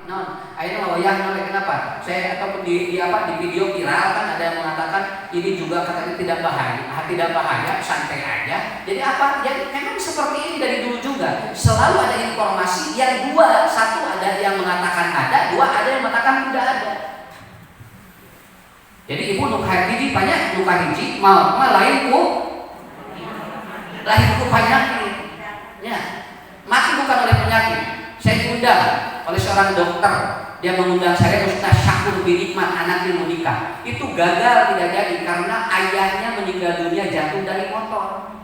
akhirnya wayah kenapa? Saya ataupun di video viral kan ada yang mengatakan ini juga katanya tidak bahaya, santai aja. Jadi apa? Ya memang seperti ini dari dulu juga. Selalu ada informasi yang satu ada yang mengatakan ada, dua ada yang mengatakan tidak ada. Jadi ibu hiji banyak hiji mau lain lahir penyakit. Ya, mati bukan oleh penyakit. Saya diundang oleh seorang dokter, dia mengundang saya, Ustaz Syakur bin Hikmat, anaknya menikah. Itu gagal tidak jadi karena ayahnya meninggal dunia jatuh dari motor.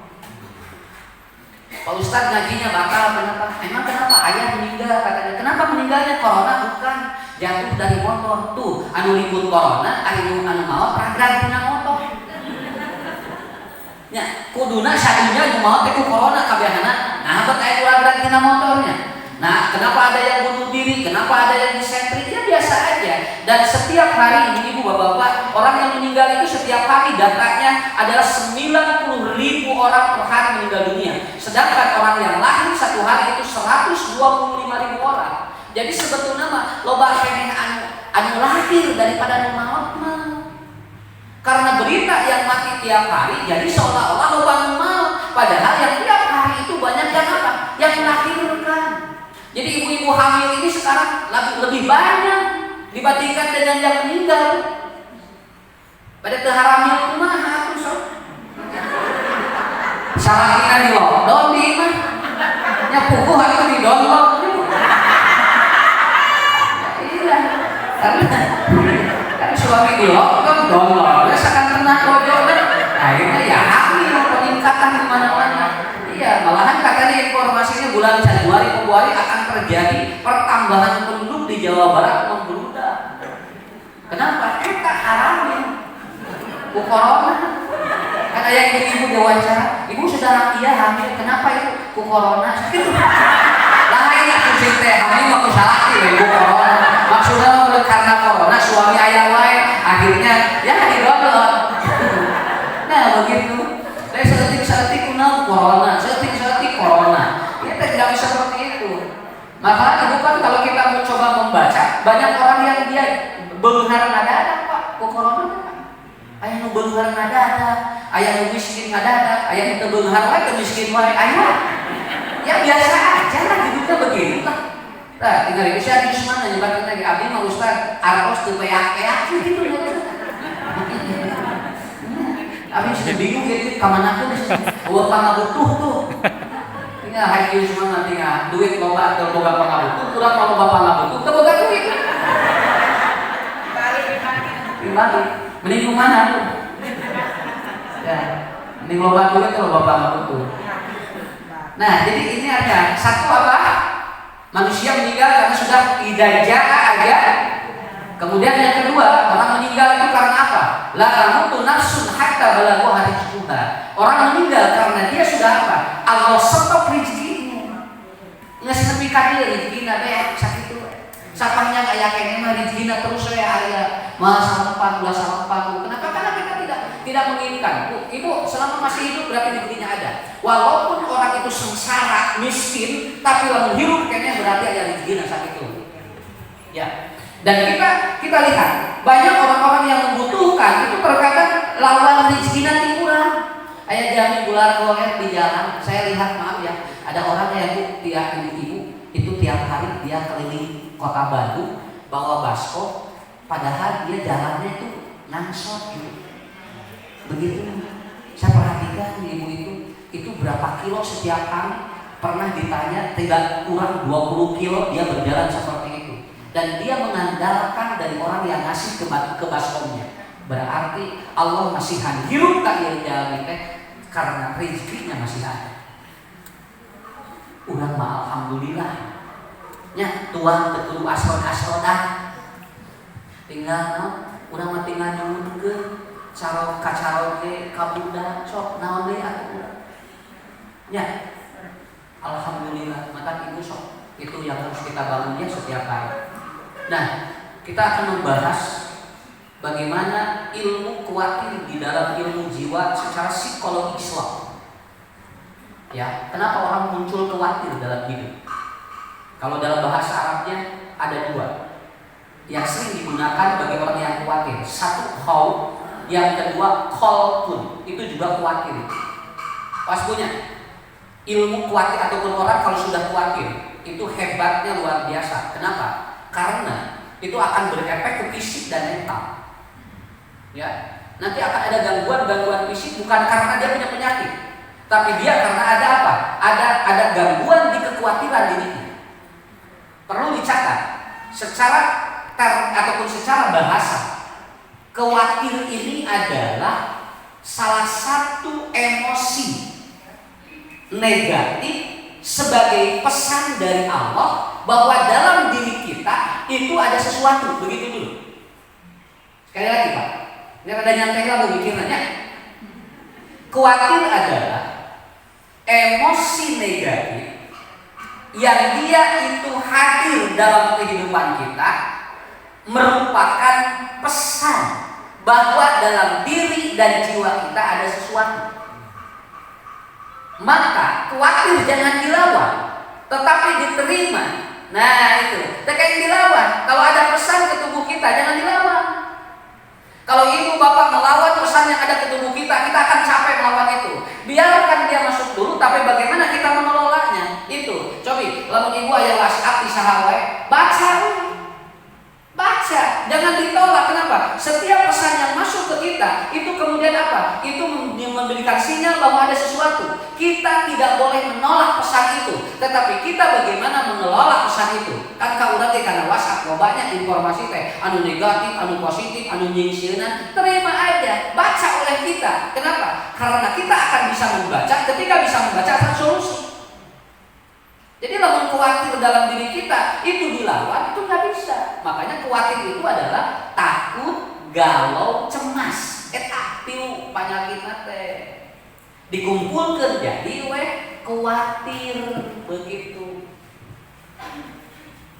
Pak Ustaz ngajinya batal, kenapa? Emang kenapa ayah meninggal? Katanya, kenapa meninggalnya? Corona bukan, jatuh dari motor. Tuh, anu ribut corona, anu maot ragrag tina motor. Ya, kuduna satunya mau teh corona kabehana. Nah, bet aya ragrag tina motornya. Nah, kenapa ada yang bunuh diri? Kenapa ada yang disentri? Ya biasa aja. Dan setiap hari ini ibu bapak, orang yang meninggal itu setiap hari datanya adalah 90.000 orang per hari meninggal dunia. Sedangkan orang yang lahir satu hari itu 125.000 orang. Jadi sebetulnya mah loba keneh anu lahir daripada anu maot mah. Karena berita yang mati tiap hari, jadi seolah-olah loba anu maot. Padahal yang tiap hari itu banyak yang apa? Yang melahirkan. Jadi ibu-ibu hamil ini sekarang lebih banyak dibandingkan dengan yang meninggal. Pada hamil kumaha atuh sok. Salah kita di lockdown di mah. Nya puguh atuh di download. Iya. Karena suami di lockdown download. Seakan kena kojodan. Akhirnya ya hamil peningkatan di mana-mana. Iya, malahan katanya informasinya bulan Januari Februari akan terjadi pertambahan penduduk di Jawa Barat membludak. Kenapa? Kita haramnya ku corona. Kan ada yang ibu diwawancara, ibu sudah hamil, kenapa itu? Ku corona. Lain aku teh hamil mau salah ibu corona. Maksudnya karena corona suami ayah wae akhirnya ya didownload. Nah begitu. Saya seetik kenal corona, seetik corona. Ya tidak bisa seperti itu. Makanya ibu kan kalau kita mau coba membaca, banyak orang yang dia beunghar ngadadak Pak, ku corona kan. Aya nu beunghar ngadadak, aya nu miskin ngadadak, aya nu teu beunghar wae teu miskin wae aya. Ya biasa aja lah hidupnya begitu lah. Nah, tinggal itu saya di mana nyebatkeun lagi abdi mah Ustaz, aros teu peak-peak gitu. Abis sudah bingung jadi kamana tuh buat pangabutuh tuh. Ini hayu semua nanti duit loba atau loba pangabutuh, kurang mau loba pangabutuh, teu boga duit. Balik. Mending mana tuh? Ya, mending loba duit atau loba pangabutuh. Nah, jadi ini ada satu apa? Manusia meninggal karena sudah idajah aja. Kemudian yang kedua, orang meninggal itu karena apa? La tamutu nafsun hatta balagha rizquha. Orang meninggal karena dia sudah apa? Allah stop rezekinya. Geus nepi ka dieu rezekina teh sakitu. Sapanya aya keneh mah rezekina terus we aya moal sampan ulah sampan. Kenapa? Karena kita tidak menginginkan. Ibu selama masih hidup berarti rezekinya ada. Walaupun orang itu sengsara, miskin, tapi lamun hidup keneh berarti aya rezekina sakitu. Ya. Dan kita lihat banyak orang-orang yang membutuhkan itu terkadang lawan rezekinya timuran. Ayah jamin bulan koler di jalan, saya lihat maaf ya, ada orang yang tiap ibu-ibu itu tiap hari dia keliling kota Bandung bawa basko, padahal dia jalannya itu ngangsot gitu. Begitu, saya perhatikan ibu itu berapa kilo setiap hari. Pernah ditanya tidak kurang 20 kilo dia berjalan seperti itu. Dan dia mengandalkan dari orang yang ngasih ke baskomnya. Berarti Allah masih hirup ka ieu jalmi teh karena rezekinya masih ada. Urang mah alhamdulillah. Nya tuang teu kudu asrod-asrodan. Tinggal urang mah tinggal nyuwunkeun carok ge ka budak sok naon deui atuh. Nya alhamdulillah mata ibu sok itu yang harus kita bangun ya setiap hari. Nah, kita akan membahas bagaimana ilmu khawatir di dalam ilmu jiwa secara psikologi Islam. Ya, kenapa orang muncul khawatir dalam hidup? Kalau dalam bahasa Arabnya ada dua yang sering digunakan bagi orang yang khawatir. Satu khauf, yang kedua khalqun, itu juga khawatir. Pas punya ilmu khawatir ataupun orang kalau sudah khawatir itu hebatnya luar biasa. Kenapa? Karena itu akan berefek ke fisik dan mental. Ya, nanti akan ada gangguan fisik bukan karena dia punya penyakit, tapi dia karena ada apa? Ada gangguan di kekhawatiran dirinya. Perlu dicatat secara ataupun secara bahasa, khawatir ini adalah salah satu emosi negatif sebagai pesan dari Allah bahwa dalam diri kita itu ada sesuatu. Begitu dulu. Sekali lagi Pak, ini ada nyantai lagu pikirannya. Khawatir adalah emosi negatif yang dia itu hadir dalam kehidupan kita, merupakan pesan bahwa dalam diri dan jiwa kita ada sesuatu. Maka khawatir jangan dilawan, tetapi diterima. Nah itu, terkait dilawan. Kalau ada pesan ke tubuh kita, jangan dilawan. Kalau ibu bapak melawan pesan yang ada ke tubuh kita, kita akan capek melawan itu. Biarkan dia masuk dulu, tapi bagaimana kita mengelolanya? Itu, cobi, lamun ibu ayah WhatsApp di sahawai, baca, jangan ditolak. Kenapa? Setiap pesan yang masuk ke kita itu kemudian apa? Itu memberikan sinyal bahwa ada sesuatu. Kita tidak boleh menolak pesan itu, tetapi kita bagaimana mengelola pesan itu. Kan kau udah karena WhatsApp banyak informasi teh, anu negatif, anu positif, anu nyingsieunan, terima aja, baca oleh kita. Kenapa? Karena kita akan bisa membaca. Ketika bisa membaca akan solusi. Jadi lamun khawatir dalam diri kita itu dilawan, itu nggak bisa. Makanya khawatir itu adalah takut, galau, cemas. Aktif penyakit nate. Dikumpulkan jadi khawatir begitu.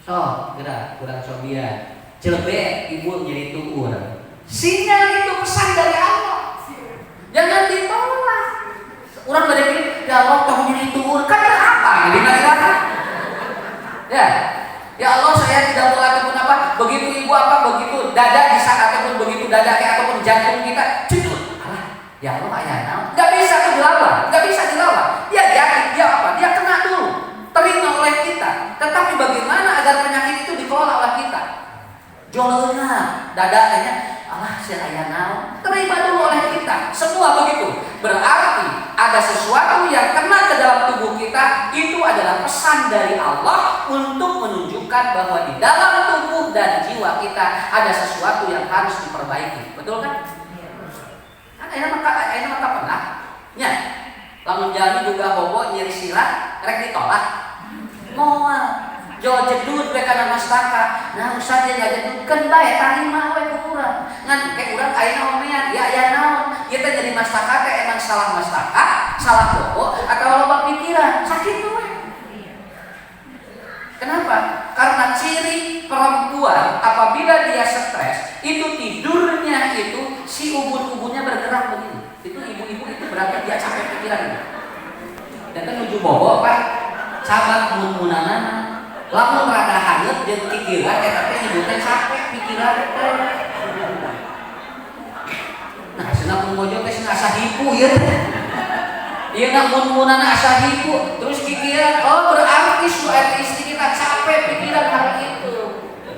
So, gerak kurang sobian. Celebe ibu jadi tuur. Sinyal itu pesan dari Allah. Jangan ditolak. Orang dari ini, ya Allah toh jadi tuur. Kan apa? Ya Allah saya tidak mau ataupun apa. Begitu ibu apa begitu dada di saat ataupun begitu dada ataupun jantung kita cedut. Ya Allah ayah naon. Gak bisa dilawan, gak bisa dilawan. Dia jadi dia apa? Dia kena dulu. Terima oleh kita. Tetapi bagaimana agar penyakit itu dikelola oleh kita? Jolona dadanya Allah saya ayah naon. Terima dulu oleh kita. Semua begitu. Berarti ada sesuatu yang kena ke dalam tubuh kita, itu adalah pesan dari Allah untuk menunjukkan bahwa di dalam tubuh dan jiwa kita ada sesuatu yang harus diperbaiki. Betul kan? Kan maka pernah nya lamun jalmi juga bobo nyeri sila rek ditolak. Moal jo jedut we kana mastaka. Nah usah dia jedut keun bae tarima we ku urang. Ngan ke urang ayeuna omean ya aya naon? Ieu teh jadi mastaka teh emang salah mastaka, salah bobo atau loba pikiran. Sakit we. Kenapa? Karena ciri perempuan apabila dia stres, itu tidurnya itu si ubun-ubunnya bergerak begini. Itu ibu-ibu itu berarti dia capek pikiran. Dan kan menuju bobo Pak, cabang mun-munanana. Lamun rada hangat jeung pikiran eta teh ibu teh capek pikiran teh. Nah, cenah mun mojo teh cenah asa hipu ieu teh. Ieu na mun-munana asa hipu, terus pikiran, oh berarti suami istri kita capek pikiran hari itu.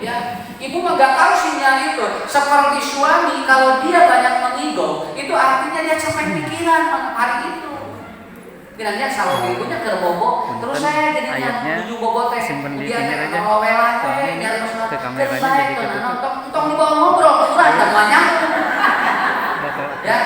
Ya, ibu mah gak tahu sinyal itu. Seperti suami kalau dia banyak mengigau, itu artinya dia capek pikiran hari itu. Kiranya salah ibunya ke bobo, terus saya jadi menuju bobo teh, dia ngowelan teh, dia ke kameranya jadi nonton dibawa ngobrol, kurang namanya. Ya,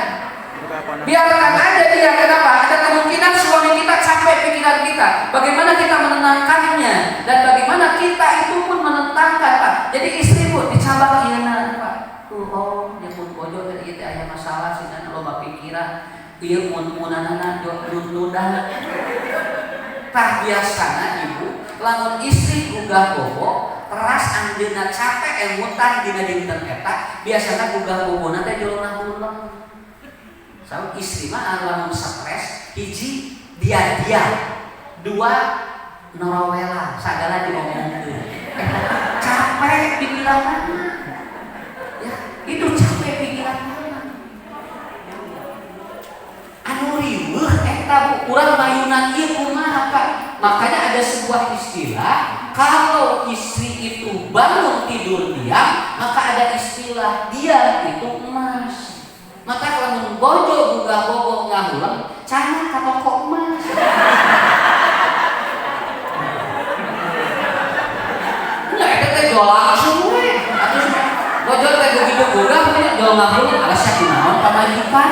biarkan aja dia. Kenapa? Ada kemungkinan suami kita capek pikiran kita. Bagaimana kita menenangkannya dan bagaimana kita itu pun menentangkan Pak. Jadi istri pun dicabak ieu Pak. Oh, dia pun bodoh tadi itu aya masalah sina loba pikiran. Ieu mun-munanana nundan. Tah biasana ibu lamun istri gugah bobo teras anjeunna capek emutan dina dinten eta, biasana gugah bobona teh jolona huleng. Sama istri mah lamun stres, hiji dia, dua norowela, sagala diomongkeun. capek pikiran ya, itu capek pikiran anu riweuh eta Bu urang mayunan ieu kumaha Kak. Makanya ada sebuah istilah, kalau istri itu bangun tidur diam, maka ada istilah diam itu emas. Maka kalau bojo buka bobok ngahulang, cana ka toko emas. Enggak, itu teh jual langsung we. Atuh bojo teh begitu gurah we jual ngahulang, alasnya kunaon pamajikan.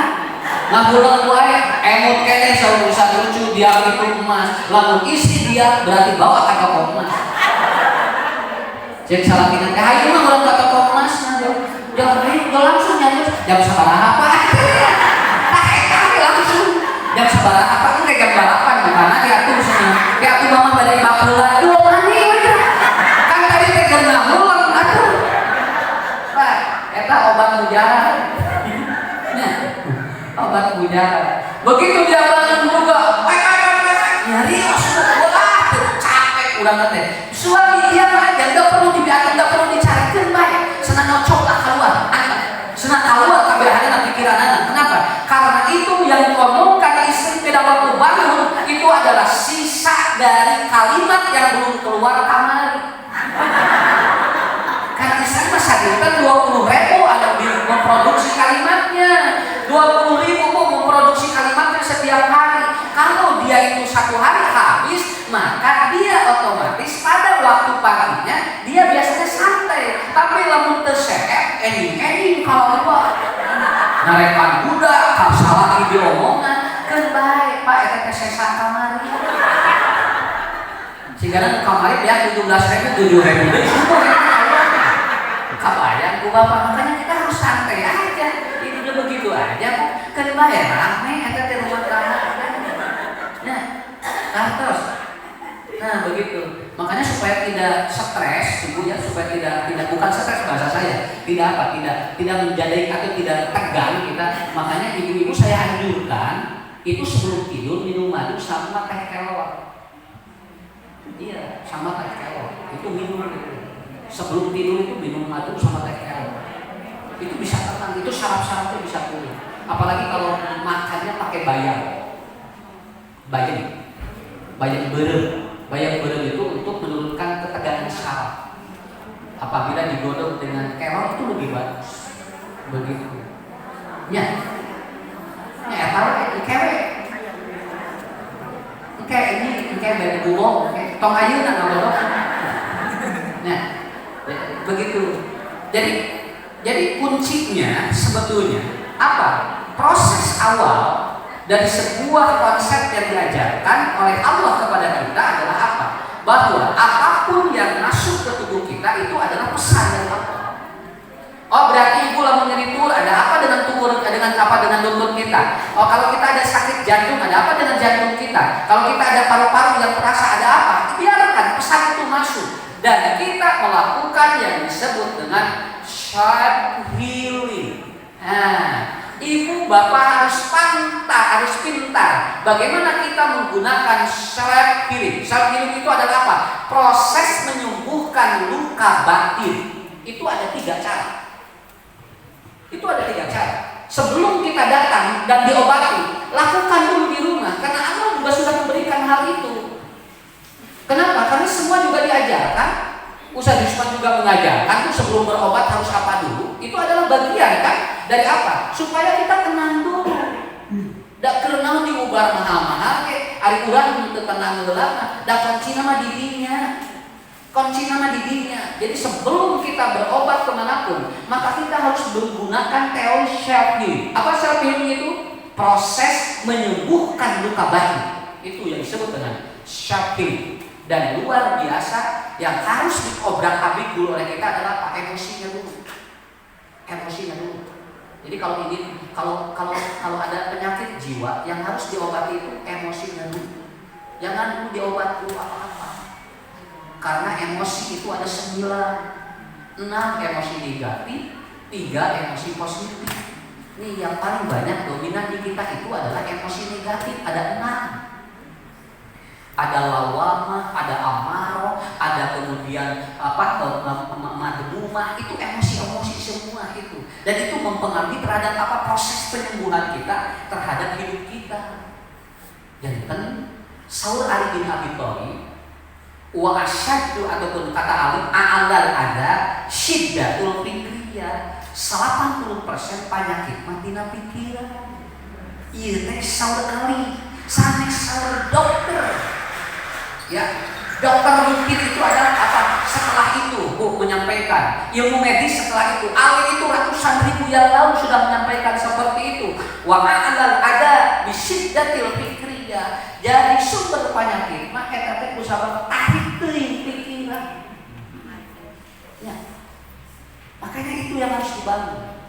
Ngahulang wae emot kene saurusan lucu dia itu emas. Lamun istri dia berarti bawa ka toko emas. Cek salah kita teh hayu mah urang ka toko emas mah jauh langsung nyanyi jam sabaraha Pak. Tah eta langsung jam sabaraha Pak engke jam 8 gimana diatur cenah. Diatur mama bade bakulan. Duh mani we. Kan tadi teh keur ngahulang atuh. Pak, eta obat mujara. Obat mujara. Begitu dia bangun juga, nyarios ulah capek ulah teh. Suami dia aja enggak perlu dibiarkan, enggak perlu dicarikan bae. Senang ngocok lah keluar. Senang keluar kabehana pikiranana. Kenapa? Karena itu yang diomongkan istri pada waktu bangun itu adalah sisa dari kalimat yang belum keluar kamar. Karena istri mah sageutan 20.000 ada memproduksi kalimatnya. 20.000 memproduksi kalimatnya setiap hari. Kalau dia itu satu hari habis, maka dia otomatis pada waktu paginya dia biasanya santai. Tapi lamun teu sehat, ending kalau apa? Narekan budak, salah lagi diomongan, keun bae Pak eta teh sesa kamari. Sigana kamari dia 17.000, 7.000 deui syukur kabayang ku Bapak. Makanya kita harus santai aja. Begitu aja Bu, kan bae rame eta teh rumah tangga. Nah, kantos. Nah, begitu. Makanya supaya tidak stres Ibu ya, supaya tidak bukan stres bahasa saya. Tidak menjadi atau tidak tegang kita. Makanya ibu-ibu saya anjurkan itu sebelum tidur minum madu sama teh kelor. Iya, sama teh kelor. Itu minum gitu. Sebelum tidur itu minum madu sama teh kelor. Itu bisa tenang, itu saraf-sarafnya bisa pulih. Apalagi kalau makannya pakai bayam berem itu untuk menurunkan ketegangan saraf. Apabila digodok dengan kelor itu lebih bagus. Begitu. Ya. Ya, tahu kewe. Oke, ini beda bulog, tong ayeuna ngagodok. Nah, begitu. Jadi kuncinya sebetulnya apa? Proses awal dari sebuah konsep yang diajarkan oleh Allah kepada kita adalah apa? Bahwa apapun yang masuk ke tubuh kita itu adalah pesan dari Allah. Oh, berarti Ibu lamun nyeritur ada apa dengan tubuh, dengan apa dengan lutut kita? Oh, kalau kita ada sakit jantung ada apa dengan jantung kita? Kalau kita ada paru-paru yang terasa ada apa? Biarkan pesan itu masuk dan kita melakukan yang disebut dengan self healing. Nah, Ibu Bapak harus pintar bagaimana kita menggunakan self healing. Self healing itu adalah apa? Proses menyembuhkan luka batin. Itu ada 3 cara. Sebelum kita datang dan diobati, lakukan dulu di rumah karena Allah juga sudah memberikan hal itu. Kenapa? Karena semua juga diajarkan. Ustaz Yusman juga mengajarkan sebelum berobat harus apa dulu. Itu adalah bagian kan dari apa? Supaya kita tenang dulu. Da kerenau diubar mahal-mahal ke ari urang teu tenang heula da kuncina mah di dinya. Jadi sebelum kita berobat kemanapun, maka kita harus menggunakan teori self healing. Apa self healing itu? Proses menyembuhkan luka batin. Itu yang disebut dengan self healing. Dan luar biasa yang harus diobrak-abrik dulu oleh kita adalah emosinya dulu. Jadi kalau ada penyakit jiwa yang harus diobati itu emosinya dulu. Jangan dulu diobat dulu apa-apa. Karena emosi itu ada 9, 6 emosi negatif, 3 emosi positif. Nih yang paling banyak dominan di kita itu adalah emosi negatif, ada 6. Ada lawamah, ada amarah, ada kemudian madmumah, itu emosi-emosi semua itu. Dan itu mempengaruhi terhadap proses penyembuhan kita terhadap hidup kita. Dan kan Saur Ali bin Abi Thalib wa asyaddu ataupun kata alim a'lal ada syiddatul fikriyah, 80% penyakit matina pikiran. Ieu teh Saur Ali sanes Saur dokter. Ya, dokter mungkin itu adalah setelah itu menyampaikan ilmu medis. Setelah itu Ali itu ratusan ribu yang lalu sudah menyampaikan seperti itu. Wa ma'alal ada bisyiddatil fikriyah, jadi sumber penyakit mah eta teh kusabab tarik teuing pikiran. Ya. Makanya itu yang harus dibangun.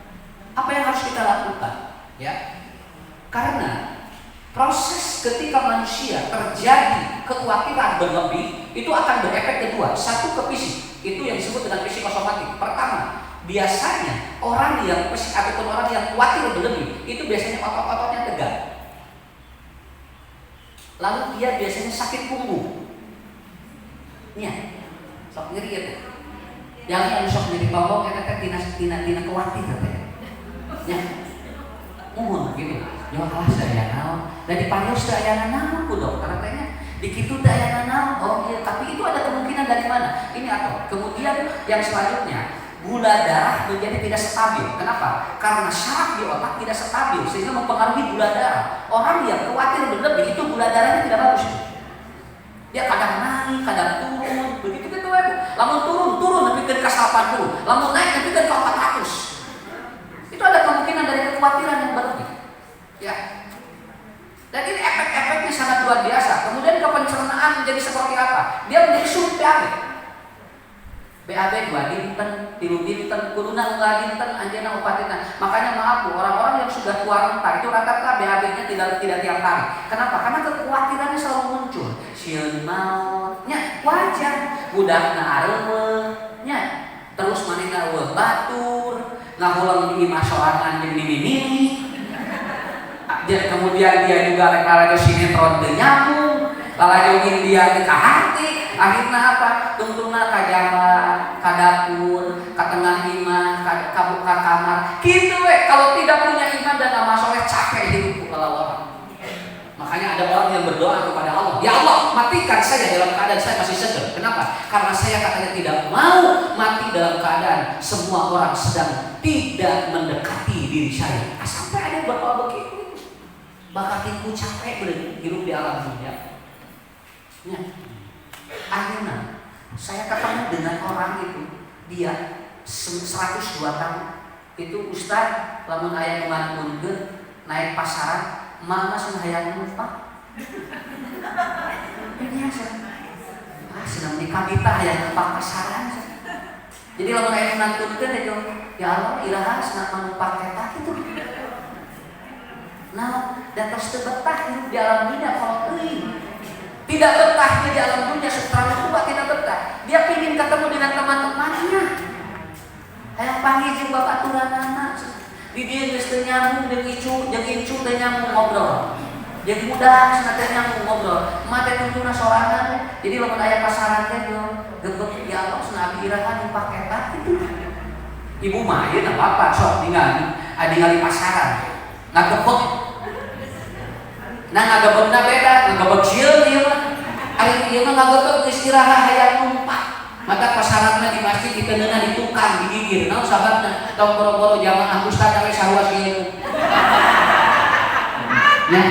Apa yang harus kita lakukan? Ya. Karena proses ketika manusia terjadi kekhawatiran berlebih itu akan berefek kedua. Satu ke fisik, itu yang disebut dengan psikosomatik. Pertama, biasanya orang yang ataupun orang yang khawatir berlebih itu biasanya otot-ototnya tegang. Lalu dia biasanya sakit punggung. Nya, sok nyeri ya. Yang sok nyeri punggung eta teh tina khawatir teh. Nya. Muhun gitu. Yo kelas daya naon. Da diparios daya naon ku dokter tanya. Di kitu daya naon. Oh iya, tapi itu ada kemungkinan dari mana? Ini atau kemudian yang selanjutnya, gula darah menjadi tidak stabil. Kenapa? Karena syaraf di otak tidak stabil sehingga mempengaruhi gula darah. Orang yang khawatir berlebih itu gula darahnya tidak bagus. Dia kadang naik, kadang turun, begitu gitu ya. Lamun turun tapi ke 80, lamun naik tapi ke 400. Itu ada kemungkinan dari kekhawatiran yang berlebih. Ya. Dan ini efek-efeknya sangat luar biasa. Kemudian ke pencernaan menjadi seperti apa? Dia menjadi sulit BAB. BAB 2 dinten, 3 dinten, kuduna 2 dinten, anjeunna upatina. Makanya maaf Bu, orang-orang yang sudah tua renta itu rata-rata BAB-nya tidak tiap hari. Kenapa? Karena kekhawatirannya selalu muncul. Sieun mautnya wajar, budakna areueuh nya. Terus manehna eueuh batur, ngahulang di imah sorangan jeung mini-mini. Dan kemudian dia juga rek-rek sinetron teu nyambung, lalajogin dia teu kahati, akhirna apa? Tungtungna ka jama, ka dapur, ka tengah imah, ka buka kamar. Kitu we, kalau tidak punya iman dan amal soleh capek hidupku kalau orang. Makanya ada orang yang berdoa kepada Allah, ya Allah, matikan saya dalam keadaan saya masih segar. Kenapa? Karena saya katanya tidak mau mati dalam keadaan semua orang sedang tidak mendekati diri saya. Sampai ada yang berdoa begitu. Bakatinku capek hidup di alam dunia. Ya. Akhirnya saya ketemu dengan orang itu, dia 102 tahun. Itu Ustaz, lamun aya nu ngadunkeun naik pasaran, mana sun hayang lupa. Biasa. Sedang dikabita hayang numpak pasaran. Jadi lamun aya nu ngadunkeun itu, ya Allah, iraha senang numpak eta kitu. Nah, dan terus betah hidup di alam dunia kalau tidak betah di alam dunia setelah tua tidak betah. Dia ingin ketemu dengan teman-temannya. Hayang panggil jeung babaturanana. Di dieu geus teu nyambung jeung icu teu nyambung ngobrol. Jeung budak cenah teu nyambung ngobrol. Mate tuntuna sorangan. Jadi lamun aya pasaran teh gebeg ya Allah cenah abi iraha numpak eta kitu. Ibu mah ieu teh apa sok ningali pasaran. Ngagebeg. Nah ngagebegna beda, ngagebeg sieun ieu mah. Ari ieu mah ngagebeg istirahat hayang numpak. Maka pasaranna di masjid dikeunana di tukang digigir. Naon sababna? Tong boro-boro jamaah ustaz we sarua sieun. Ya.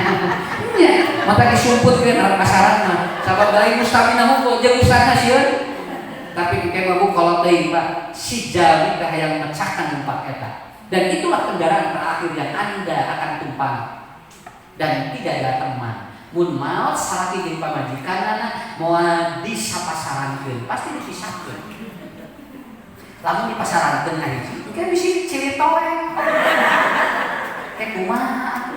Ya, maka disumput ke dalam pasaranna. Sabab dari mustamina hungkul jeung ustazna sieun. Tapi dikek mah kalau teuing Pak, si jalmi teh hayang mecahkan numpak eta. Dan itulah kendaraan terakhir yang Anda akan tumpangi. Dan tidak ada teman. Mun maot salaki jeung pamajikanana moal disapasarankeun, pasti dipisahkeun. Lamun dipasarankeun hiji, kan bisi ciri toeng. Kumaha?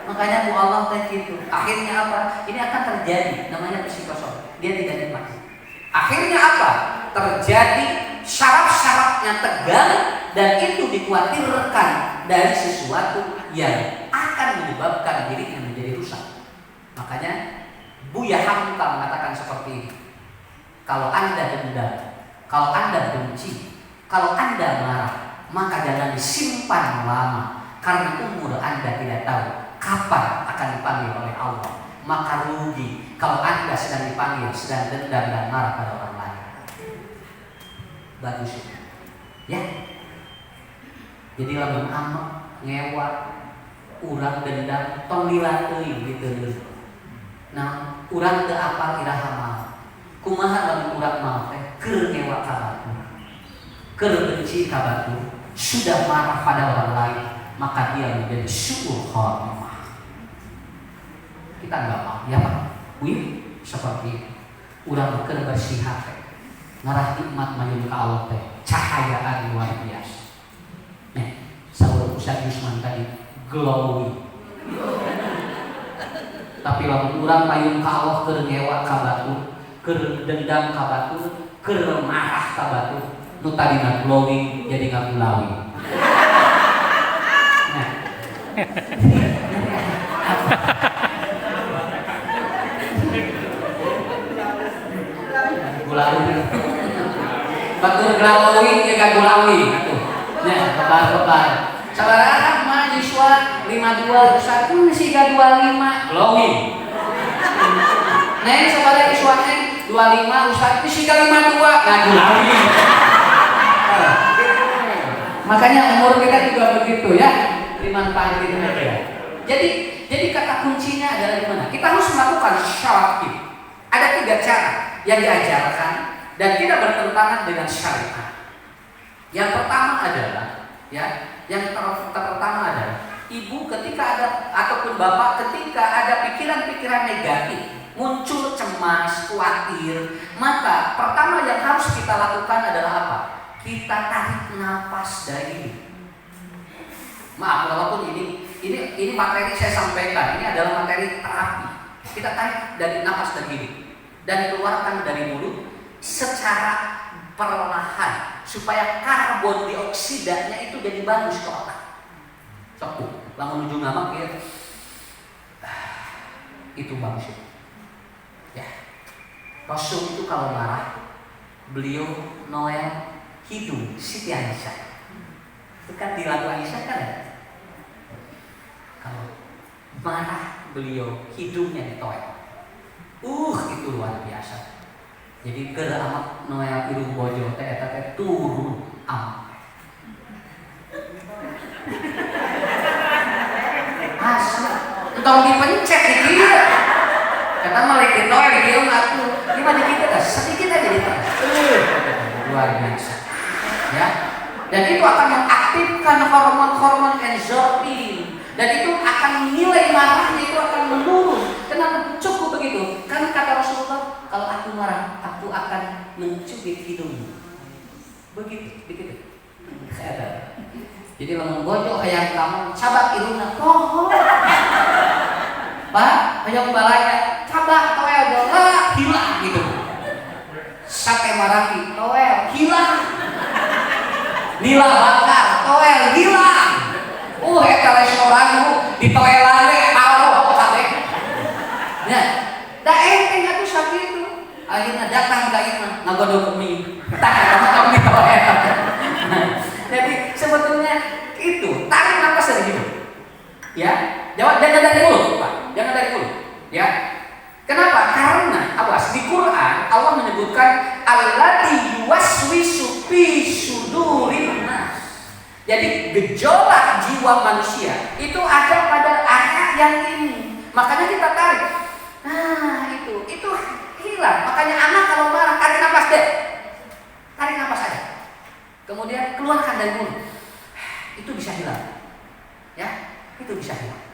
Makanya ku Allah teh kitu. Akhirnya apa? Ini akan terjadi namanya psikosomatik. Dia tidak nikmat. Akhirnya apa? Terjadi syaraf-syarafnya tegang dan itu dikhawatirkan dari sesuatu yang akan menyebabkan dirinya menjadi rusak. Makanya Buya Hamka mengatakan seperti ini. Kalau Anda dendam, kalau Anda benci, kalau Anda marah, maka jangan disimpan lama, karena umur Anda tidak tahu kapan akan dipanggil oleh Allah. Maka rugi kalau Anda sedang dipanggil, sedang dendam dan marah pada orang lain. Bagus ya. Jadi lamun amak ngewak, urang dendam, tong dilatih gitu. Nah, urang teu apal iraha mah. Kumaha lamun urang mah teh keur ngewak ka batur, keur benci ka batur, sudah marah pada orang lain, maka dia menjadi su'ul khatimah. Kita enggak mau, ya Pak. Wih, seperti urang keur bersih hati. Ngarah nikmat mayun ka Allah teh, cahayaan luar biasa. Nih, saur Ustaz Yusman tadi glowy. Tapi lamun urang mayun ka Allah keur ngewak ka batur, keur dendam ka batur, keur marah ka batur, nu tadina glowing jadi ngagulawi. Nah. Gulawi. Batur glowing ge ngagulawi atuh. Nah, kebar-kebar. Sabaraha mah Yuswa 52 1 siga 25 glowing. Neng sabaraha Yuswa neng 25 Ustaz siga 52 ngagulawi. Makanya umur kita juga begitu ya, dimanfaatkan itu aja. Jadi kata kuncinya adalah di mana? Kita harus melakukan syar'i. Ada 3 cara yang diajarkan dan tidak bertentangan dengan syariat. Yang pertama adalah yang pertama adalah ibu ketika ada ataupun bapak ketika ada pikiran-pikiran negatif, muncul cemas, khawatir, maka pertama yang harus kita lakukan adalah apa? Kita tarik nafas dari. Maaf walaupun ini materi saya sampaikan, ini adalah materi terapi. Kita tarik dari nafas dari dan keluarkan dari mulut secara perlahan supaya karbon dioksidanya itu jadi bagus ke otak. Sok lamun nuju ngamak ya. Itu bagus ya. Rasul itu kalau marah, beliau Noel hidung Siti Aisyah. Itu kan di lagu Aisyah kan ya? Kalau marah beliau hidungnya ditoel. Itu luar biasa. Jadi keur amat Noel irung bojo teh eta teh turun amat. Asli entong dipencet di dieu. Eta mah leuwih Noel di dieu atuh. Gimana kita dah sedikit aja ditekan. Luar biasa. Ya. Dan itu akan mengaktifkan hormon-hormon endorfin dan itu akan nilai marahnya itu akan menurun. Kenapa cukup begitu? Kan kata Rasulullah, kalau aku marah, aku akan mencubit hidungmu. Begitu. Jadi lamun bojo hayang kamu cabak irungna pohon. Pak, hayang balaya cabak toel dola hilang gitu. Sate maraki toel hilang. Nila bakar toel hilang. Eta restoran ditoelan we paro kabeh. Ya, da enteng atuh sakitu. Akhirna datang ka imah ngagodog mie. Tah eta mah kami toel. Jadi sebetulnya itu tarik nafas dari hidung. Ya, jangan dari mulut, Pak. Jangan dari mulut. Ya. Kenapa? Karena awas di Quran Allah menyebutkan alladzi yuwaswisu fi sudurin nas. Jadi gejolak jiwa manusia itu ada pada area yang ini. Makanya kita tarik. Nah, itu hilang. Makanya anak kalau marah tarik nafas deh. Tarik nafas aja. Kemudian keluarkan dari mulut. Itu bisa hilang. Ya, itu bisa hilang.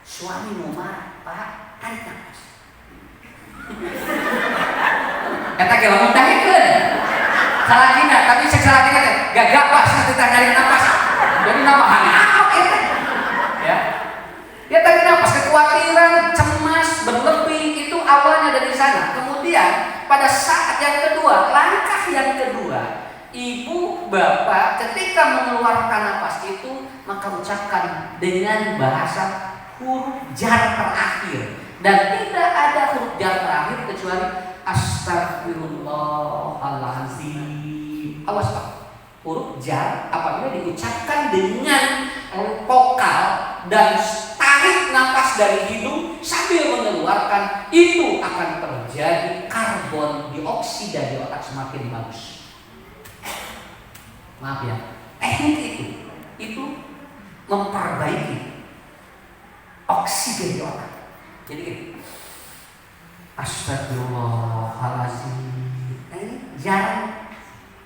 Suami mau marah, Pak, tarik nafas. Kata ke lamun dahikeun. Salakina, tapi salakina teh gagap Pak kita tarik nafas. Jadi namahan apa eta? Ya. Ya tarik nafas, kekhawatiran, cemas, berlebih itu awalnya dari sana. Kemudian pada saat yang kedua, langkah yang kedua, ibu bapak ketika mengeluarkan nafas itu maka ucapkan dengan bahasa huruf jar terakhir. Dan tidak ada huruf jar terakhir kecuali astagfirullahaladzim. Awas Pak, huruf jar apabila diucapkan dengan vokal dan tarik nafas dari hidung sambil mengeluarkan, itu akan terjadi karbon dioksida di otak semakin bagus. Maaf ya, teknik itu memperbaiki oksigen di otak. Jadi gini, astagfirullahaladzim. Nah, ini jarang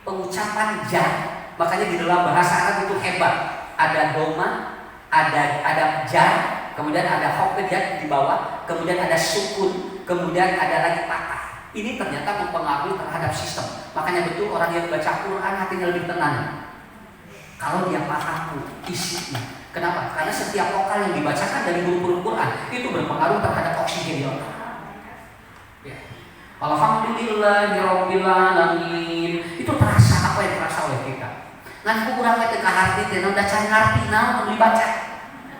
pengucapan jar. Makanya di dalam bahasa Arab itu hebat. Ada doma, ada jar, kemudian ada hokejat di bawah, kemudian ada sukun, kemudian ada lagi patah. Ini ternyata mempengaruhi terhadap sistem. Makanya betul orang yang baca Quran hatinya lebih tenang kalau dia paham isinya. Kenapa? Karena setiap vokal yang dibacakan dari huruf-huruf Quran itu berpengaruh terhadap oksigen di otak. Ya. Alhamdulillahirabbil alamin. Itu terasa apa yang terasa oleh kita. Ngan kurang teh ka hati teh udah cari ngarti naon dibaca.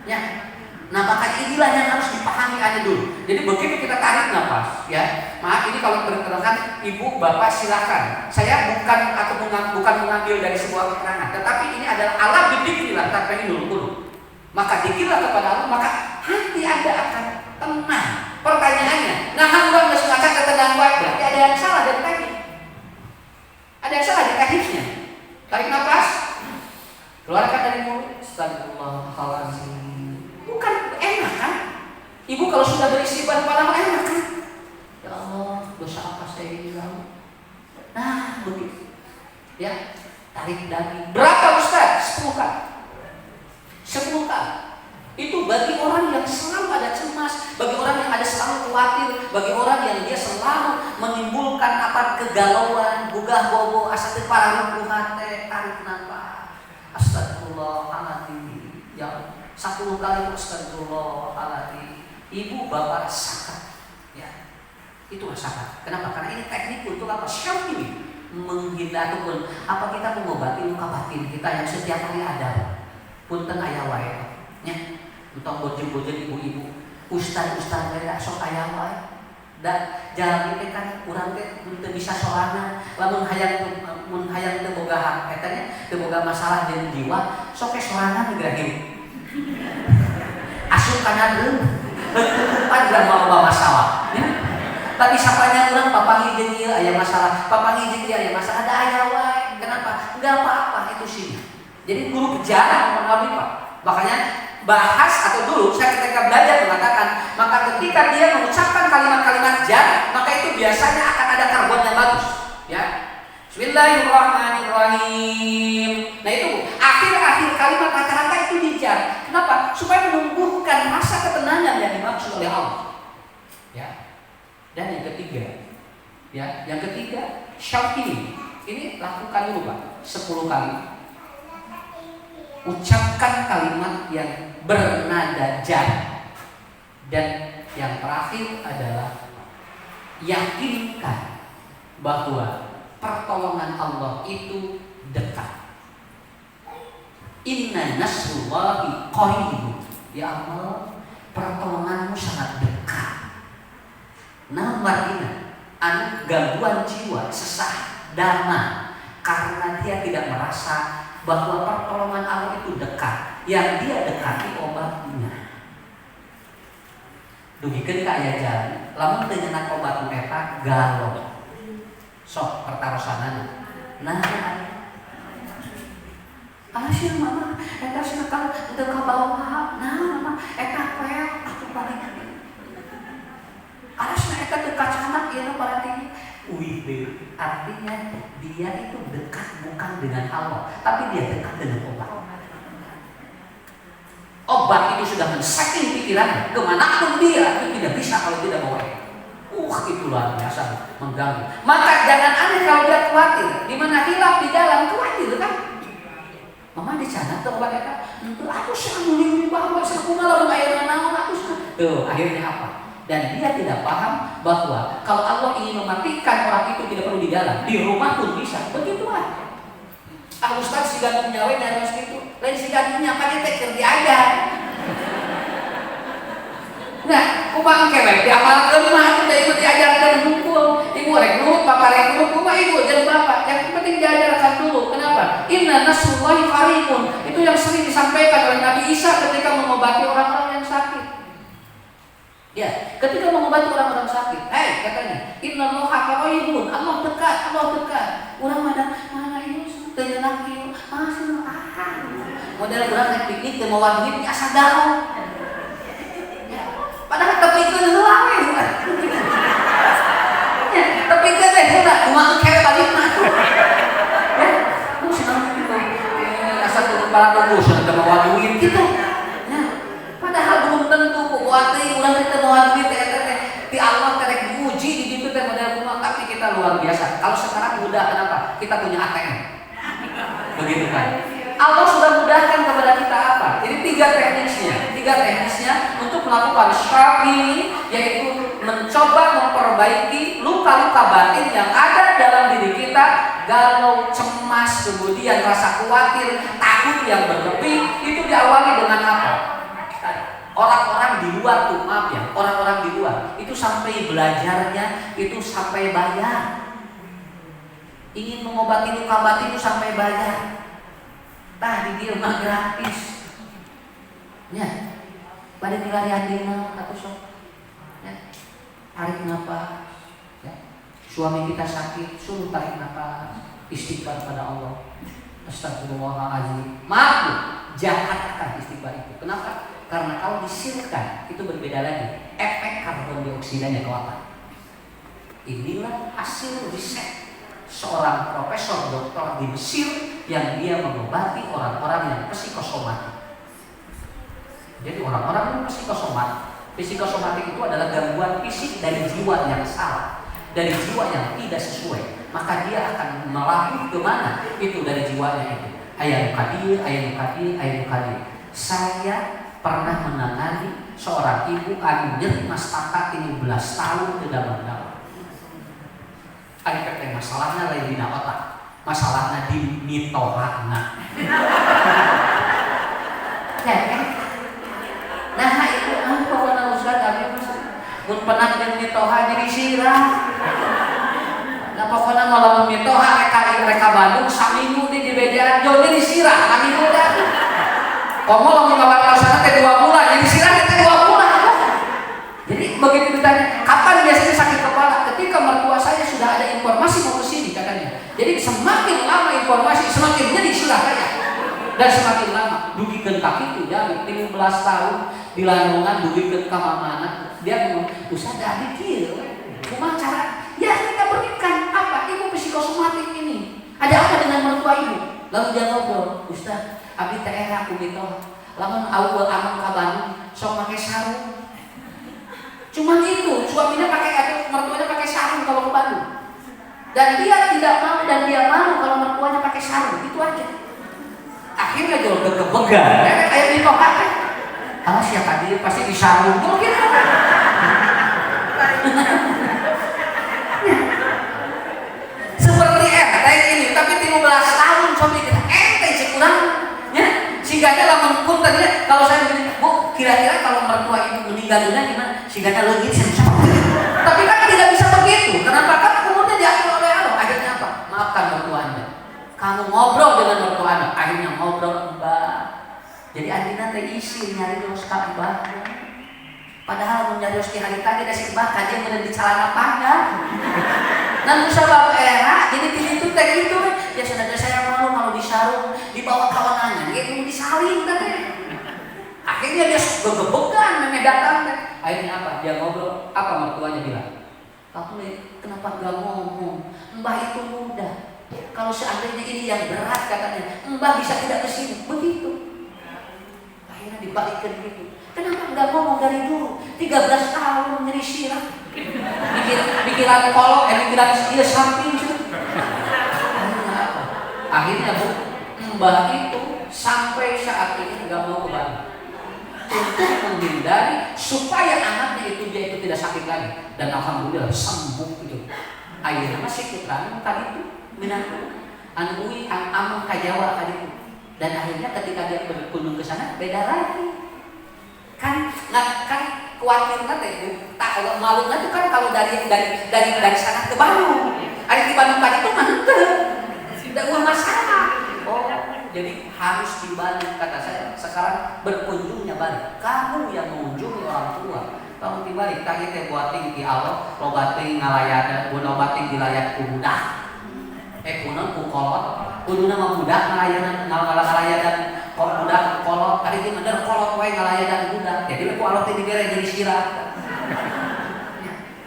Ya. Nah, maka inilah yang harus dipahami aja dulu. Jadi begitu kita tarik nafas, ya. Maaf ini kalau berkenan Ibu, Bapak silakan. Saya bukan mengambil dari sebuah keterangan, tetapi ini adalah alat didikirlah tapi dulu. Maka dikirlah kepada Allah, maka hati Anda akan tenang. Pertanyaannya, nah hamba nggak sengaja ketenangan berarti ada yang salah dari teknik. Ada yang salah di tekniknya. Tarik nafas, keluarkan dari mulut. Astagfirullahaladzim. Bukan enak kan? Ibu kalau sudah beristighfar malam enak kan? Ya Allah, dosa apa saya bilang? Nah, begitu. Ya, tarik daging. Berapa Ustaz? 10 kali. 10 kali. Itu bagi orang yang selalu ada cemas, bagi orang yang ada selalu khawatir, bagi orang yang dia selalu menimbulkan apa kegalauan, gugah bobo, asa teu pararuh hate, tarik nafas. Astagfirullahaladzim. Ya, 10 kali astagfirullahaladzim. Ibu bapak sakat. Ya. Itu sakat. Kenapa? Karena ini teknik untuk apa? Syar'i menghindar ataupun apa kita mengobati luka batin kita yang setiap hari ada. Punten aya wae. Nya. Entong bojeng-bojeng ibu-ibu, ustaz-ustaz beda sok aya wae. Dan jalan itu kan urang teh teu bisa sorangan, lamun hayang teu boga eta nya teu boga masalah jeung jiwa, sok ke sorangan geus asup kana deung pan mau masalah ya. Tapi sapanya urang papangi jeung ieu aya masalah, papangi jeung ieu aya masalah, da aya wae. Kenapa? Enggak apa-apa itu sih. Jadi guru kejarang mengalami Pak. Makanya bahas atau dulu saya ketika belajar mengatakan, maka ketika dia mengucapkan kalimat-kalimat jar, maka itu biasanya akan ada karbon yang bagus ya. Bismillahirrahmanirrahim. Nah itu akhir-akhir kalimat kata-kata itu dijar. Kenapa? Supaya menumbuhkan rasa ketenangan yang dimaksud oleh Allah ya. Dan yang ketiga ya, yang ketiga syauqi. Ini lakukan dulu Pak 10 kali. Ucapkan kalimat yang bernada jar. Dan yang terakhir adalah yakinkan bahwa pertolongan Allah itu dekat. Inna nasrullahi qaribun. Ya Allah, pertolonganmu sangat dekat. Nah, anu gangguan jiwa, sesak, dama, karena dia tidak merasa bahwa pertolongan Allah itu dekat. Yang dia dekati obatnya. Dugikeun ka aya jalan, lamun teu nyeunat obat eta galau. Sok pertarosanana. Nah, sih mama, eta sekal teu ka bawah. Nah, mama, eta pel aku balik. Alasna eta teu kacamat ieu berarti. Artinya dia itu dekat bukan dengan Allah, tapi dia dekat dengan obat. Obat itu sudah men-setting pikirannya, kemanapun dia itu tidak bisa kalau tidak bawa itu luar biasa mengganggu. Maka jangan aneh kalau dia khawatir, di mana hilaf di dalam khawatir kan? Mama dicanat tuh obat eta, aku sangguling di bawah sakumaha lamun aya naon aku. Tuh akhirnya apa? Dan dia tidak paham bahwa kalau Allah ingin mematikan orang itu tidak perlu di dalam, di rumah pun bisa. Begitu aja. Ustaz si gandum nyawe nyaros itu, lain si gandumnya apa dia teker diajar. Nah, kumaha kewek diamalkeun mah teh ibu diajarkeun hukum. Ibu rek nurut, bapak rek nurut, kumaha ibu jeung bapak. Yang penting diajarkan dulu. Kenapa? Inna nasrullahi qaribun. Itu yang sering disampaikan oleh Nabi Isa ketika mengobati orang-orang yang sakit. Ya, ketika mengobati orang-orang sakit, katanya, innallaha qaribun, Allah dekat, Allah dekat. Urang mana ieu teu nyeunang ieu, model urang rek piknik teu moal duit asa gaul. Padahal tepikeun heula we. Ya, tepikeun teh heula kumaha kewe balikna. Ya, ku senang gitu. Asa teu kepala lurus teu moal duit gitu. Ya, padahal belum tentu kuat teh ulah teh moal duit teh ti Allah teh rek diuji di ditu teh model kumaha, tapi kita luar biasa. Kalau sekarang mudah kenapa? Kita punya ATM. Begitu kan? Allah sudah mudahkan kepada kita apa? Jadi tiga teknisnya untuk melakukan syarat ini, yaitu mencoba memperbaiki luka-luka batin yang ada dalam diri kita, galau, cemas, kemudian rasa khawatir, takut yang berlebih. Itu diawali dengan apa? Orang-orang di luar tuh, maaf ya, orang-orang di luar itu sampai belajarnya itu sampai bayar. Ingin mengobati luka batin itu sampai bayar. Tah di dieu mah gratis. Ya. Bade dilarian di mah atuh sok. Ya. Tarik napas. Ya. Suami kita sakit, suruh tarik napas, istighfar pada Allah. Astagfirullahaladzim. Maaf, jahat akan istighfar itu. Kenapa? Karena kalau disirkan itu berbeda lagi. Efek karbon dioksidanya keluar. Inilah hasil riset seorang profesor doktor di Mesir yang dia mengobati orang-orang yang psikosomatik. Jadi orang-orang yang psikosomatik itu adalah gangguan fisik dari jiwa yang salah, dari jiwa yang tidak sesuai. Maka dia akan melapuk kemana? Itu dari jiwanya itu. Ayat kadir. Saya pernah menangani seorang ibu anu nyeri mastaka 13 tahun ke dalam. Ada masalahnya lain di otak, masalahnya di mitohana. Ya kan? Nah itu pokoknya Ustaz kami mun pernah jeung mitoha jadi sirah. Nah pokoknya malam mitoha reka Bandung saminggu di bejaan jauh jadi sirah kami udah. Komo lamun bawa sana teh 2 bulan jadi sirah teh 2 bulan. Jadi begitu ditanya kapan biasanya sakit kepala, ketika mertua saya sudah ada informasi mau kesini katanya. Jadi semakin lama informasi semakin jadi sirah saya. Dan semakin lama dugikeun kaki itu jadi 15 tahun di Landungan dugikeun ka mamana. Dia ngomong, "Ustaz ada kieu." Kumaha cara? Ya kita berikan apa? Ibu psikosomatik ini. Ada apa dengan mertua ibu? Lalu dia ngobrol, "Ustaz, abdi teh era kumito. Lamun awal amang ka Bandung sok make sarung." Cuma itu, suaminya mertuanya pakai sarung kalau ke Bandung. Dan dia tidak mau dan dia malu kalau mertuanya pakai sarung, itu aja. Akhirnya jual kebegan, kayak di kota kan. Ah siapa dia pasti disarung tuh gitu. Seperti ini, tapi 13 tahun suami kita cek kurang, ya. Sehingga lamun pun tadinya kalau saya begini, Bu, kira-kira kalau mertua ibu meninggal dunia gimana? Sehingga logis tapi kan tidak bisa begitu. Kenapa? Kan umurnya diatur oleh Allah. Akhirnya apa? Maafkan mertua Anda. Kamu ngobrol dengan mertua Anda. Akhirnya ngobrol Mbak. Jadi Andina teh isi nyari dos ka Mbak. Padahal nyari dos ki hari tadi ada si Mbak kajian bener di celana panjang. Dan bisa bawa era. Jadi itu teh gitu. Ya saudara saya malu kalau disarung dibawa kawanannya. Gitu disaling teh. Akhirnya dia gegebegan nenek datang teh. Akhirnya apa? Dia ngobrol. Apa mertuanya bilang? Kamu kenapa gak ngomong? Mbah itu mudah. Kalau seandainya ini yang berat katanya, Mbah bisa tidak kesini. Begitu. Akhirnya dibalikkan gitu. Kenapa gak ngomong dari dulu? 13 tahun nyeri sirah. Pikiran kolok, pikiran dia samping. Akhirnya apa? Akhirnya Bu, Mbah itu sampai saat ini gak mau ke Bandung. Untuk menghindari supaya anaknya itu dia itu tidak sakit lagi, dan alhamdulillah sembuh itu. Akhirnya masih putranya tadi itu minang anui amang kajawa tadi itu, dan akhirnya ketika dia berkunjung ke sana beda lagi kan khawatir nanti tak malu nanti kan kalau dari sana ke Bandung. Ada di Bandung tadi itu mana tidak masalah. Oh, jadi harus dibalik kata saya. Sekarang berkunjungnya balik. Kamu yang mengunjungi orang tua. Kamu dibalik. Tadi teh buating di Allah, lobating ngalayat, lobating di layat kuda. Kunon kukolot, kuduna mah budak ngalayanan ngalayanan budak kolot. Tadi itu bener kolot wae ngalayanan budak. Jadi aku alot di gere jadi sirah.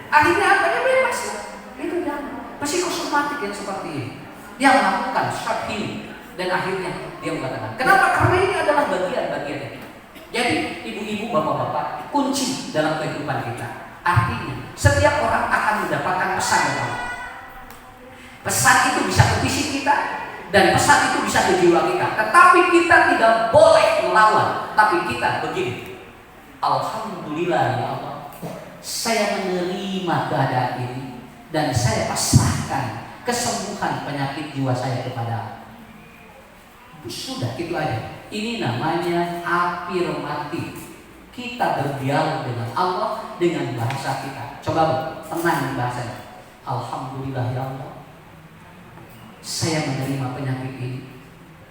Akhirnya apa ya bebas. Itu dia. Psikosomatik yang seperti ini. Dia melakukan shock healing dan akhirnya dia mengatakan, kenapa? Karena ini adalah bagian-bagian ini. Jadi ibu-ibu, bapak-bapak, kunci dalam kehidupan kita. Artinya setiap orang akan mendapatkan pesan dari Allah. Pesan itu bisa ke fisik kita dan pesan itu bisa ke jiwa kita. Tetapi kita tidak boleh melawan. Tapi kita begini. Alhamdulillah ya Allah, saya menerima keadaan ini dan saya pasrahkan kesembuhan penyakit jiwa saya kepada sudah itu aja. Ini namanya afirmatif. Kita berdialog dengan Allah dengan bahasa kita. Coba tenang bahasanya. Alhamdulillah ya Allah, saya menerima penyakit ini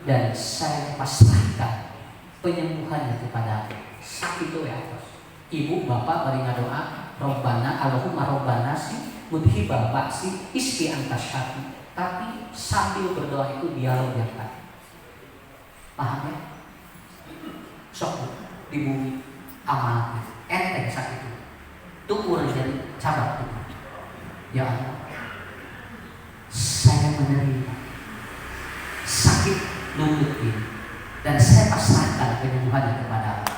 dan saya pasrahkan penyembuhannya kepada sakit itu ya Allah. Ibu bapak mari ngadoa, Robbana Allahumma Robbana si mudhibal ba'si isfi antas syafi. Tapi sambil berdoa itu dialog yang tadi. Paham ya? Sok di bumi amal enteng sakit itu. Tukur jadi cabang tukur. Ya Allah, saya menerima sakit lutut ini dan saya pasrahkan penyembuhannya kepada Allah.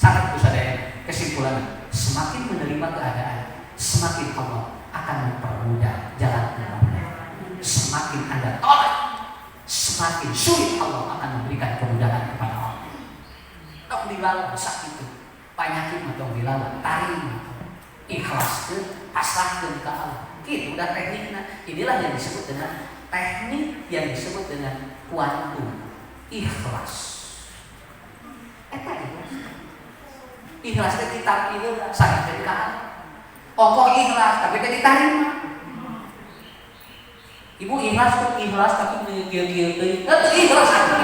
Catat usaha kesimpulannya, semakin menerima keadaan, semakin Allah akan mempermudah jalan keluarnya. Semakin Anda tolak, semakin sulit Allah akan memberikan kemudahan kepada Allah. Dong dilawan sakit itu, penyakit dong dilawan, tarik, ikhlas ke, pasrah ke Allah. Itu udah tekniknya. Inilah yang disebut dengan teknik yang disebut dengan kuantum ikhlas. Ikhlas itu kita itu sangat dekat. Ongkong ikhlas tapi tidak diterima. Ibu ikhlas tuh ikhlas tapi ngil-ngil teh. Itu ikhlas apa?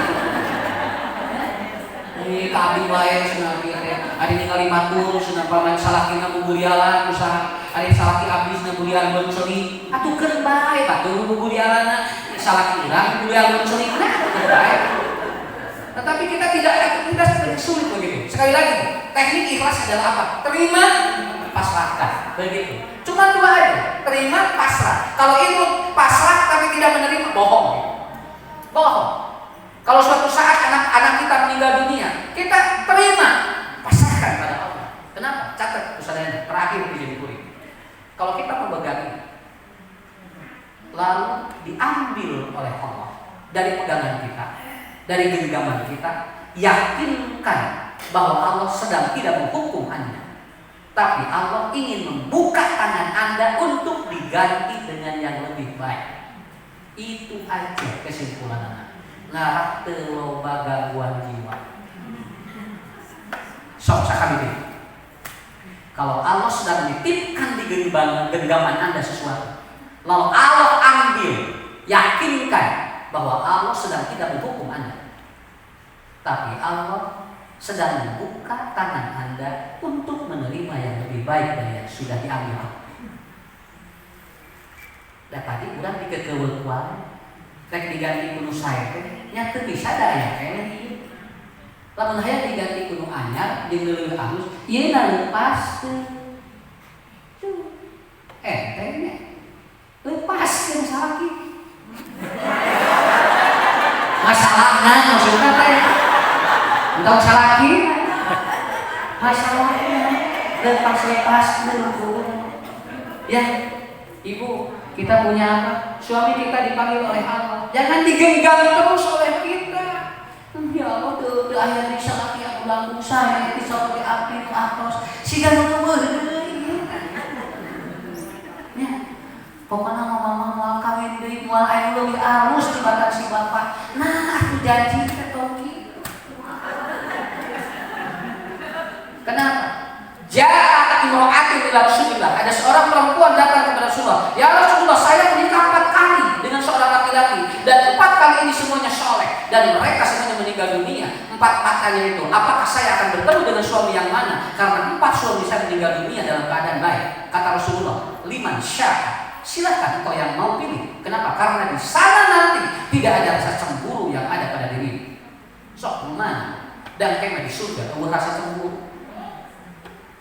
Ini kami wae cenah kieu teh. Ari ningali matur cenah pamain salakina bubulialan usaha. Ari salaki abdi cenah bulialan beunceuli. Atukeun bae batur bubulialanna. Salaki urang bubulialan beunceuli nah atukeun bae. Tetapi kita tidak sulit begitu. Sekali lagi, teknik ikhlas adalah apa? Terima, pasrahkan. Begitu. Cuma dua aja. Terima, pasrah. Kalau itu pasrah tapi tidak menerima, bohong. Bohong. Kalau suatu saat anak kita meninggal dunia, kita terima, pasrahkan pada Allah. Kenapa? Catat usahanya. Terakhir jadi kuring. Kalau kita memegangi, lalu diambil oleh Allah dari pegangan kita, dari genggaman kita, yakinkan bahwa Allah sedang tidak menghukum Anda, tapi Allah ingin membuka tangan Anda untuk diganti dengan yang lebih baik. Itu aja kesimpulan anak. Ngarak teu loba gangguan jiwa. Sok sakabeh. Kalau Allah sedang menitipkan di genggaman Anda sesuatu, lalu Allah ambil, yakinkan bahwa Allah sedang tidak menghukum Anda, tapi Allah sedang membuka tangan Anda untuk menerima yang lebih baik dari yang sudah diambil. Dan tadi udah dikekeueuan, rek diganti kuno sae teh, nya teu bisa daya keneh. Lamun hayang diganti kuno anyar jeung leuwih halus, ieu na leupaskeun. Tuh. Enteng nya. Leupaskeun salaki. Masalahna maksudna teh untuk salaki masalahnya lepas dulu ya. Ibu, kita punya apa? Suami kita dipanggil oleh Allah, jangan digenggam terus oleh kita. Ya Allah, tuh ayah di salaki aku langsung saya di salaki api atos siga nueuh deui. Ya. Pokoknya mama mau kawin deui moal aya leuwih alus tibatan si bapak. Nah, aku janji teh tong kieu. Kenapa? ila Rasulillah. Ada seorang perempuan datang kepada Rasulullah. Ya Rasulullah, saya menikah 4 kali dengan seorang laki-laki dan 4 kali ini semuanya soleh dan mereka semuanya meninggal dunia. 4-4-nya itu, apakah saya akan bertemu dengan suami yang mana? Karena 4 suami saya meninggal dunia dalam keadaan baik. Kata Rasulullah, liman syaa, silakan kau yang mau pilih. Kenapa? Karena di sana nanti tidak ada rasa cemburu yang ada pada diri. Sok mana? Dan kemah di surga kamu rasa cemburu.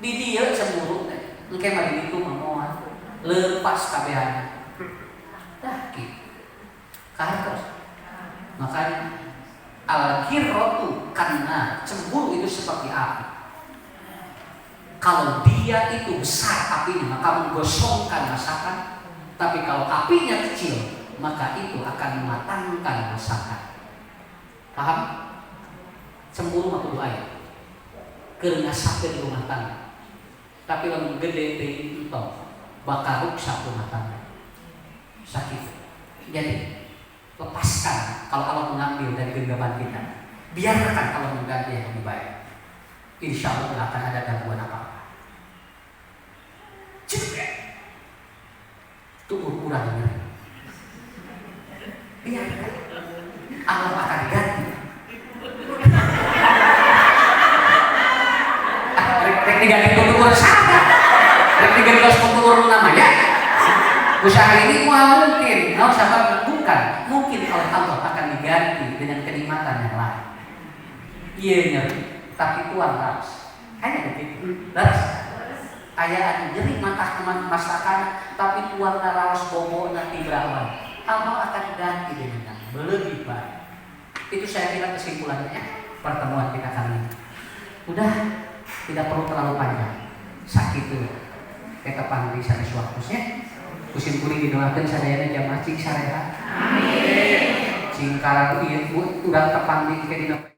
Di dia cemburu teh. Kemah di itu memohon lepas kabehan. Dah gitu. Terus. Makanya al-ghirratu karena cemburu itu seperti api. Kalau dia itu besar apinya, maka menggosongkan masakan. Tapi kalau apinya kecil, maka itu akan mematangkan masakan. Paham? Cemburu mah kudu aya. Keur ngasakeun rumah tangga. Tapi lamun gede teh itu bakal rusak rumah tangga. Sakit. Jadi lepaskan kalau Allah mengambil dari genggaman kita. Biarkan Allah mengganti yang lebih baik. Insya Allah tidak akan ada gangguan apa-apa. Tunggu kurang nyeri. Biarkan Allah akan ganti. Rek diganti tutur sana. Rek diganti tutur namanya. Usaha ini mungkin, mau sahabat bukan, mungkin oleh Allah akan diganti dengan kenikmatan yang lain. Iya nyeri, tapi Tuhan laras. Hanya begitu, laras. Ayaan nyeri mata masakan, tapi Tuhan laras bobo nanti berawan. Allah akan ganti dengan yang lebih baik. Itu saya kira kesimpulannya pertemuan kita kali ini. Udah, tidak perlu terlalu panjang. Sakit tuh, kita panggil sana suapusnya. Kusim kuring didoakeun sadayana jamaah cing sareha. Amin. Cing karaku ieu urang tepang di dina